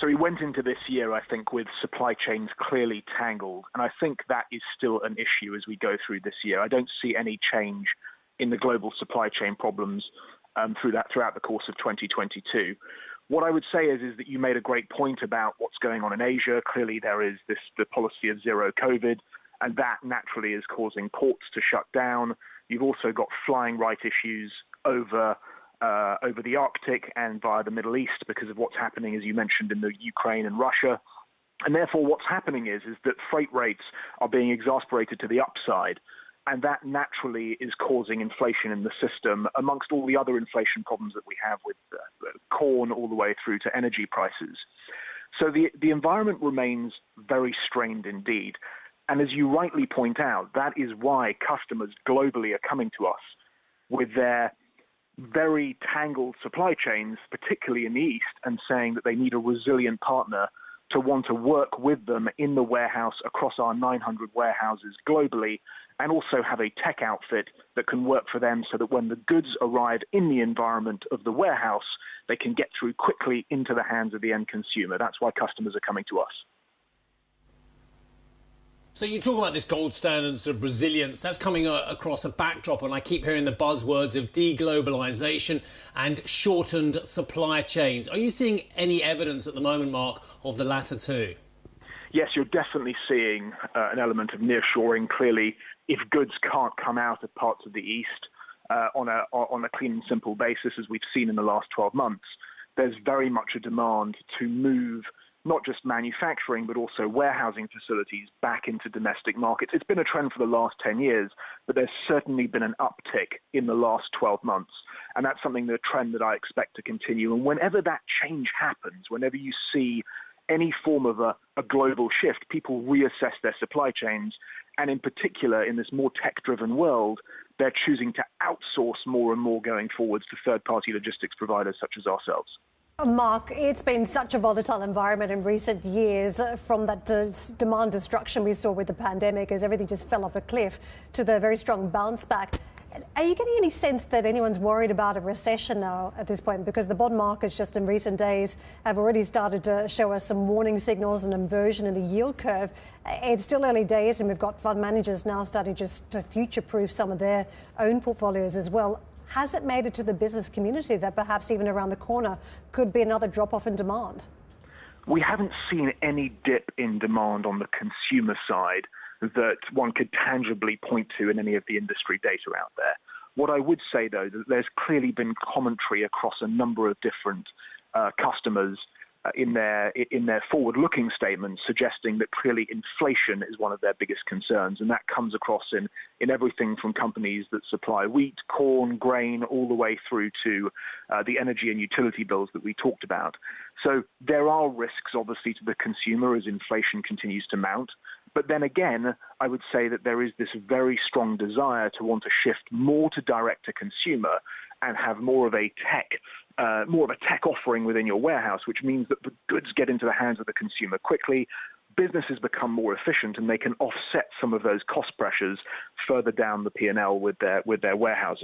So we went into this year, I think, with supply chains clearly tangled, and I think that is still an issue as we go through this year. I don't see any change in the global supply chain problems throughout the course of 2022. What I would say is that you made a great point about what's going on in Asia. Clearly, there is the policy of zero COVID, and that naturally is causing ports to shut down. You've also got flying right issues over the Arctic and via the Middle East because of what's happening, as you mentioned, in the Ukraine and Russia. And therefore, what's happening is that freight rates are being exasperated to the upside. And that naturally is causing inflation in the system, amongst all the other inflation problems that we have with corn all the way through to energy prices. So the environment remains very strained indeed. And as you rightly point out, that is why customers globally are coming to us with their very tangled supply chains, particularly in the East, and saying that they need a resilient partner to want to work with them in the warehouse across our 900 warehouses globally, and also have a tech outfit that can work for them so that when the goods arrive in the environment of the warehouse, they can get through quickly into the hands of the end consumer. That's why customers are coming to us. So you talk about this gold standards of resilience. That's coming across a backdrop, and I keep hearing the buzzwords of deglobalization and shortened supply chains. Are you seeing any evidence at the moment, Mark, of the latter two? Yes, you're definitely seeing an element of nearshoring. Clearly, if goods can't come out of parts of the East on a clean and simple basis, as we've seen in the last 12 months, there's very much a demand to move not just manufacturing, but also warehousing facilities back into domestic markets. It's been a trend for the last 10 years, but there's certainly been an uptick in the last 12 months. And that's something, the trend that I expect to continue. And whenever that change happens, whenever you see any form of a global shift, people reassess their supply chains. And in particular, in this more tech-driven world, they're choosing to outsource more and more going forwards to third-party logistics providers such as ourselves. Mark, it's been such a volatile environment in recent years, from that demand destruction we saw with the pandemic as everything just fell off a cliff to the very strong bounce back. Are you getting any sense that anyone's worried about a recession now at this point? Because the bond markets just in recent days have already started to show us some warning signals and inversion in the yield curve. It's still early days, and we've got fund managers now starting just to future-proof some of their own portfolios as well. Has it made it to the business community that perhaps even around the corner could be another drop-off in demand? We haven't seen any dip in demand on the consumer side that one could tangibly point to in any of the industry data out there. What I would say, though, that there's clearly been commentary across a number of different customers in their forward-looking statements suggesting that clearly inflation is one of their biggest concerns, and that comes across in everything from companies that supply wheat, corn, grain, all the way through to the energy and utility bills that we talked about. So there are risks, obviously, to the consumer as inflation continues to mount. But then again, I would say that there is this very strong desire to want to shift more to direct to consumer and have more of a tech offering within your warehouse, which means that the goods get into the hands of the consumer quickly. Businesses become more efficient, and they can offset some of those cost pressures further down the P&L with their warehousing.